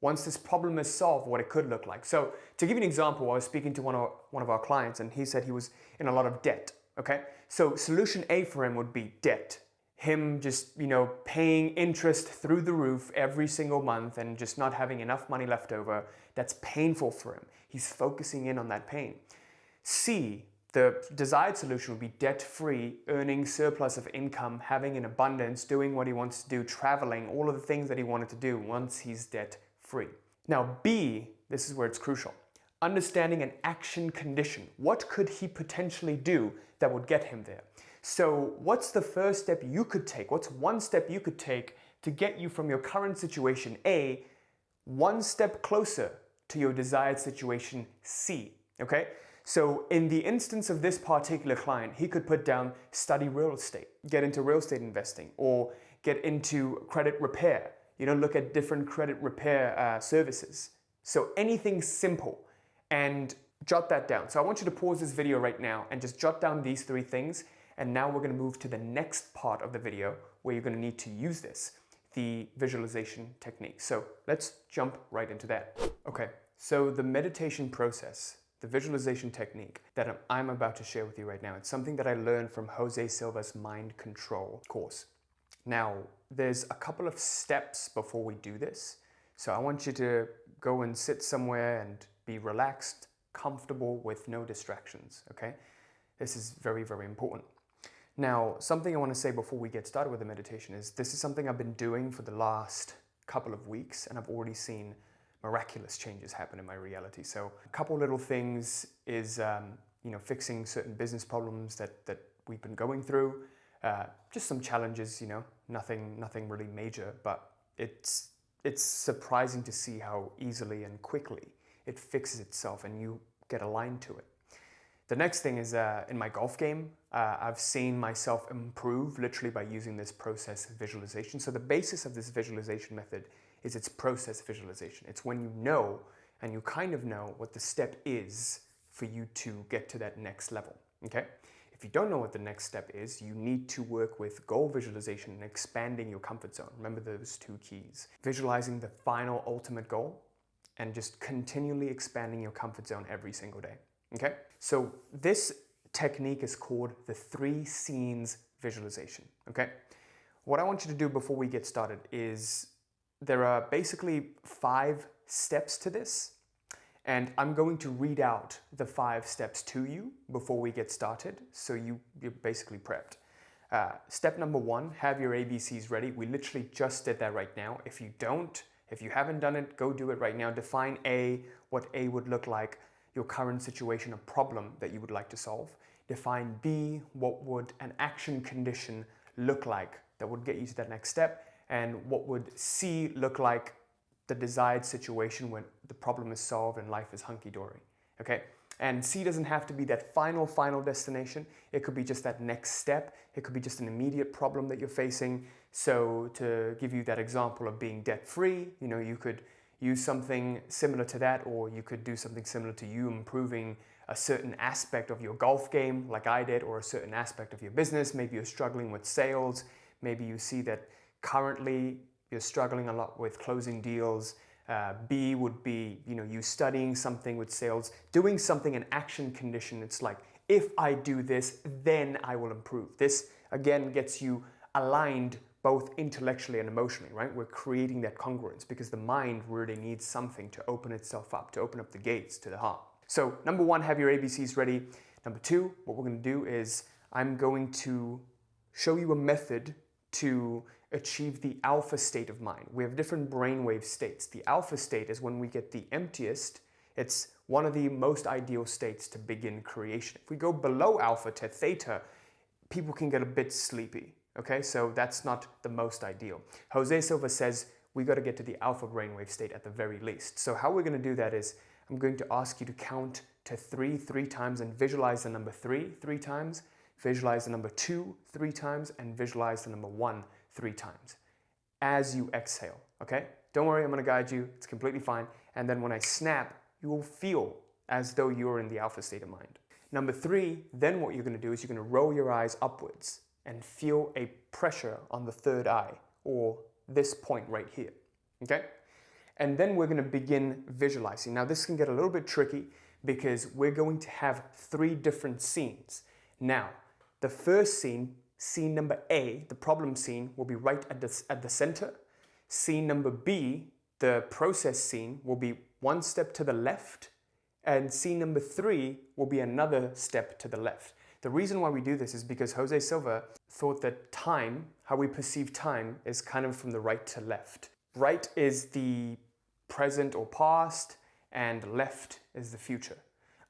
S1: Once this problem is solved, what it could look like. So to give you an example, I was speaking to one of our clients, and he said he was in a lot of debt. Okay, so solution A for him would be debt. Him just, paying interest through the roof every single month and just not having enough money left over. That's painful for him. He's focusing in on that pain. C, the desired solution would be debt-free, earning surplus of income, having an abundance, doing what he wants to do, traveling, all of the things that he wanted to do once he's debt-free. Now B, this is where it's crucial. Understanding an action condition. What could he potentially do that would get him there? So what's the first step you could take? What's one step you could take to get you from your current situation A, one step closer to your desired situation C, okay? So in the instance of this particular client, he could put down study real estate, get into real estate investing, or get into credit repair, look at different credit repair services. So anything simple, and jot that down. So I want you to pause this video right now and just jot down these 3 things. And now we're going to move to the next part of the video where you're going to need to use this, the visualization technique. So let's jump right into that. Okay, so the meditation process, the visualization technique that I'm about to share with you right now, it's something that I learned from Jose Silva's Mind Control course. Now, there's a couple of steps before we do this. So I want you to go and sit somewhere and be relaxed, comfortable with no distractions, okay? This is very, very important. Now, something I want to say before we get started with the meditation is this is something I've been doing for the last couple of weeks, and I've already seen miraculous changes happen in my reality. So a couple little things is, fixing certain business problems that we've been going through. Just some challenges, nothing really major, but it's surprising to see how easily and quickly it fixes itself and you get aligned to it. The next thing is in my golf game, I've seen myself improve literally by using this process visualization. So the basis of this visualization method is its process visualization. It's when you know, and you kind of know what the step is for you to get to that next level, okay? If you don't know what the next step is, you need to work with goal visualization and expanding your comfort zone. Remember those 2 keys. Visualizing the final ultimate goal and just continually expanding your comfort zone every single day, okay? So this technique is called the 3 scenes visualization, okay? What I want you to do before we get started is there are basically 5 steps to this, and I'm going to read out the 5 steps to you before we get started, so you're basically prepped. Step number 1, have your ABCs ready. We literally just did that right now. If you haven't done it, go do it right now. Define A, what A would look like, your current situation, a problem that you would like to solve. Define B, what would an action condition look like that would get you to that next step, and what would C look like, the desired situation when the problem is solved and life is hunky-dory, okay? And C doesn't have to be that final destination. It could be just that next step. It could be just an immediate problem that you're facing. So to give you that example of being debt-free, you could use something similar to that, or you could do something similar to you improving a certain aspect of your golf game like I did, or a certain aspect of your business. Maybe you're struggling with sales. Maybe you see that currently you're struggling a lot with closing deals. B would be, you studying something with sales, doing something, an action condition. It's like, if I do this, then I will improve. This, again, gets you aligned both intellectually and emotionally, right? We're creating that congruence because the mind really needs something to open itself up, to open up the gates to the heart. So number one, have your ABCs ready. Number two, what we're going to do is I'm going to show you a method to achieve the alpha state of mind. We have different brainwave states. The alpha state is when we get the emptiest. It's one of the most ideal states to begin creation. If we go below alpha to theta, people can get a bit sleepy. Okay, so that's not the most ideal. Jose Silva says we got to get to the alpha brainwave state at the very least. So how we're going to do that is I'm going to ask you to count to three times and visualize the number three times, visualize the number 2 3 times, and visualize the number 1 3 times as you exhale. Okay, don't worry, I'm going to guide you. It's completely fine. And then when I snap, you will feel as though you're in the alpha state of mind. Number 3, then what you're going to do is you're going to roll your eyes upwards and feel a pressure on the third eye, or this point right here, okay? And then we're gonna begin visualizing. Now this can get a little bit tricky because we're going to have 3 different scenes. Now, the first scene, scene number A, the problem scene, will be right at the center. Scene number B, the process scene, will be 1 step to the left, and scene number 3 will be another step to the left. The reason why we do this is because Jose Silva thought that time, how we perceive time, is kind of from the right to left. Right is the present or past, and left is the future.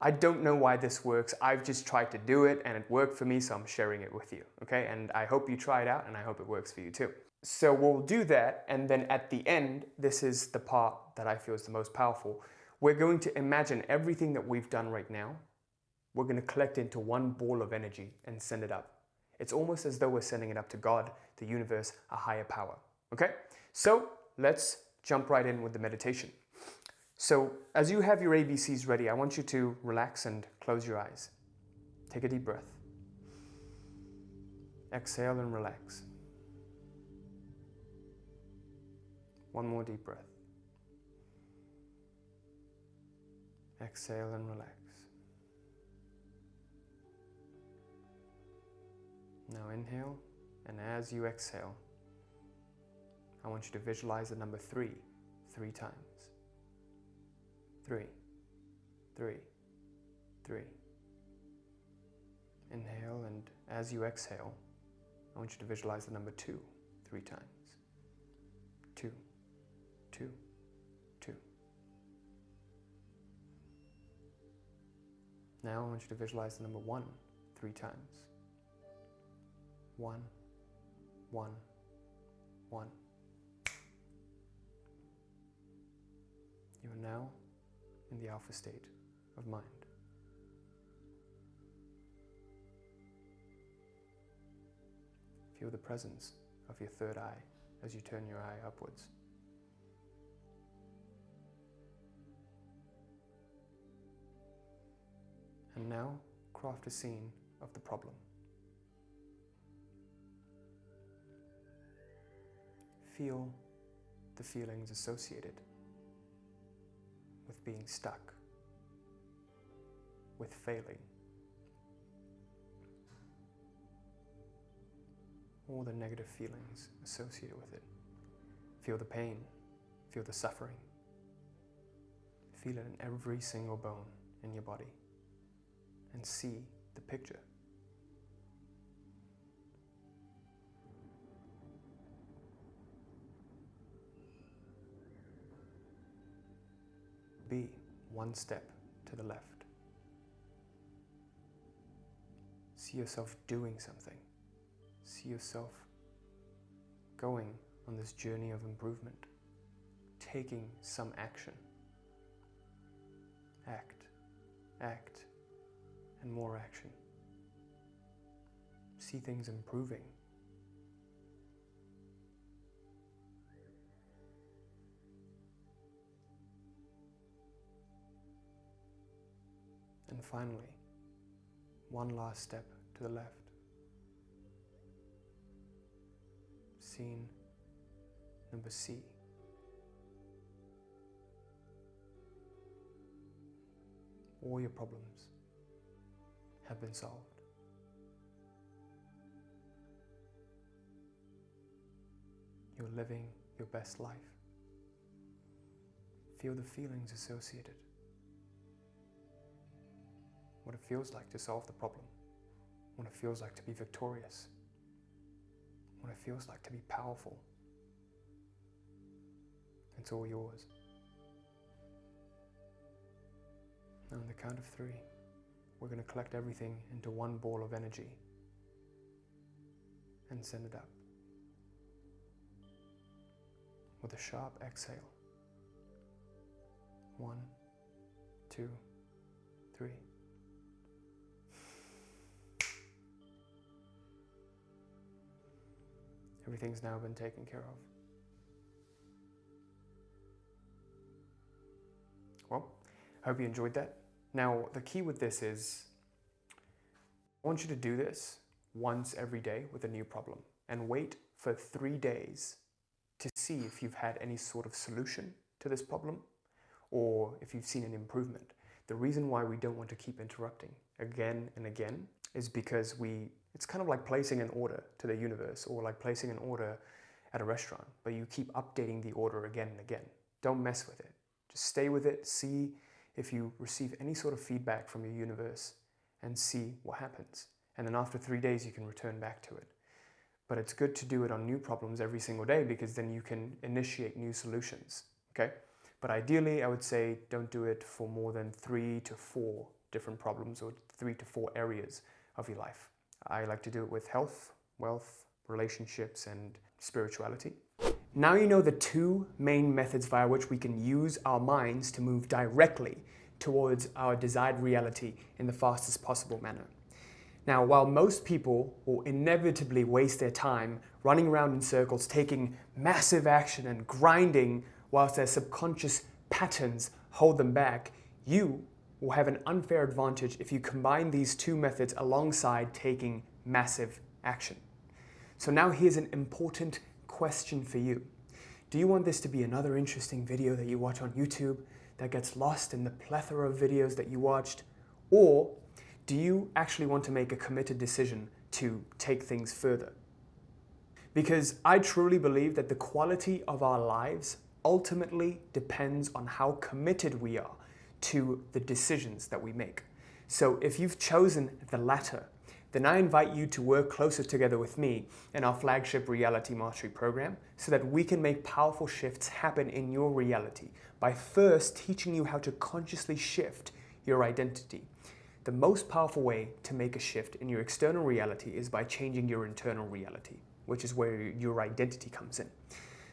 S1: I don't know why this works. I've just tried to do it and it worked for me, so I'm sharing it with you, okay? And I hope you try it out and I hope it works for you too. So we'll do that, and then at the end, this is the part that I feel is the most powerful. We're going to imagine everything that we've done right now. We're going to collect into one ball of energy and send it up. It's almost as though we're sending it up to God, the universe, a higher power. Okay? So let's jump right in with the meditation. So as you have your ABCs ready, I want you to relax and close your eyes. Take a deep breath. Exhale and relax. One more deep breath. Exhale and relax. Now inhale, and as you exhale, I want you to visualize the number 3 times. 3, 3, 3. Inhale, and as you exhale, I want you to visualize the number 2 3 times. 2, 2, 2. Now I want you to visualize the number 1 3 times. 1, 1, 1. You are now in the alpha state of mind. Feel the presence of your third eye as you turn your eye upwards. And now craft a scene of the problem. Feel the feelings associated with being stuck, with failing, all the negative feelings associated with it. Feel the pain, feel the suffering, feel it in every single bone in your body, and see the picture. Be 1 step to the left. See yourself doing something. See yourself going on this journey of improvement, taking some action. Act, act, and more action. See things improving. And finally, 1 last step to the left. Scene number C. All your problems have been solved. you're living your best life. Feel the feelings associated. What it feels like to solve the problem. What it feels like to be victorious. What it feels like to be powerful. It's all yours. Now on the count of 3, we're going to collect everything into one ball of energy and send it up with a sharp exhale. 1, 2, 3. Everything's now been taken care of. Well, I hope you enjoyed that. Now, the key with this is, I want you to do this once every day with a new problem and wait for 3 days to see if you've had any sort of solution to this problem or if you've seen an improvement. The reason why we don't want to keep interrupting again and again is because it's kind of like placing an order to the universe or like placing an order at a restaurant, but you keep updating the order again and again. Don't mess with it. Just stay with it, see if you receive any sort of feedback from your universe and see what happens. And then after 3 days, you can return back to it. But it's good to do it on new problems every single day because then you can initiate new solutions, okay? But ideally, I would say don't do it for more than 3 to 4 different problems or 3 to 4 areas of your life. I like to do it with health, wealth, relationships, and spirituality. Now you know the 2 main methods via which we can use our minds to move directly towards our desired reality in the fastest possible manner. Now, while most people will inevitably waste their time running around in circles, taking massive action and grinding whilst their subconscious patterns hold them back, you will have an unfair advantage if you combine these 2 methods alongside taking massive action. So now here's an important question for you. Do you want this to be another interesting video that you watch on YouTube that gets lost in the plethora of videos that you watched? Or do you actually want to make a committed decision to take things further? Because I truly believe that the quality of our lives ultimately depends on how committed we are to the decisions that we make. So if you've chosen the latter, then I invite you to work closer together with me in our flagship Reality Mastery program so that we can make powerful shifts happen in your reality by first teaching you how to consciously shift your identity. The most powerful way to make a shift in your external reality is by changing your internal reality, which is where your identity comes in.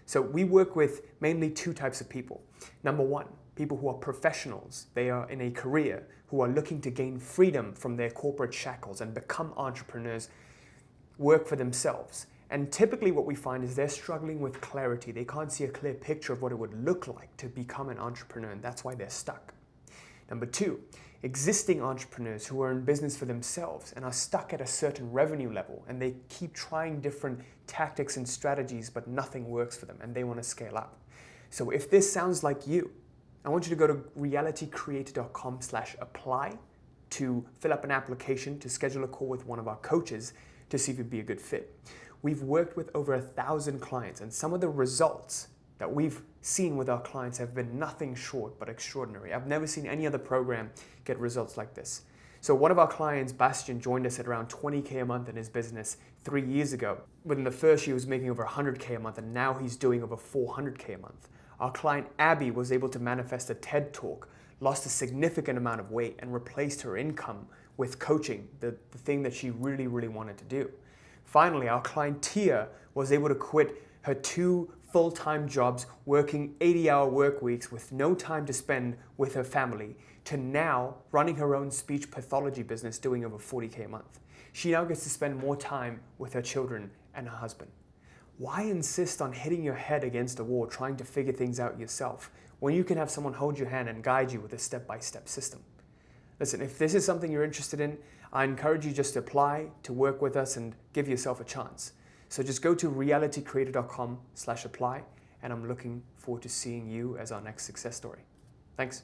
S1: So we work with mainly 2 types of people. Number 1, people who are professionals. They are in a career who are looking to gain freedom from their corporate shackles and become entrepreneurs, work for themselves. And typically what we find is they're struggling with clarity. They can't see a clear picture of what it would look like to become an entrepreneur, and that's why they're stuck. Number 2, existing entrepreneurs who are in business for themselves and are stuck at a certain revenue level, and they keep trying different tactics and strategies, but nothing works for them, and they want to scale up. So if this sounds like you, I want you to go to realitycreator.com/apply to fill up an application to schedule a call with one of our coaches to see if you'd be a good fit. We've worked with over 1,000 clients, and some of the results that we've seen with our clients have been nothing short but extraordinary. I've never seen any other program get results like this. So one of our clients, Bastian, joined us at around 20K a month in his business 3 years ago. Within the first year, he was making over 100K a month, and now he's doing over 400K a month. Our client, Abby, was able to manifest a TED Talk, lost a significant amount of weight, and replaced her income with coaching, the thing that she really, really wanted to do. Finally, our client, Tia, was able to quit her 2 full-time jobs, working 80-hour work weeks with no time to spend with her family, to now running her own speech pathology business, doing over 40K a month. She now gets to spend more time with her children and her husband. Why insist on hitting your head against a wall trying to figure things out yourself when you can have someone hold your hand and guide you with a step-by-step system? Listen, if this is something you're interested in, I encourage you just to apply, to work with us, and give yourself a chance. So just go to realitycreator.com/apply, and I'm looking forward to seeing you as our next success story. Thanks.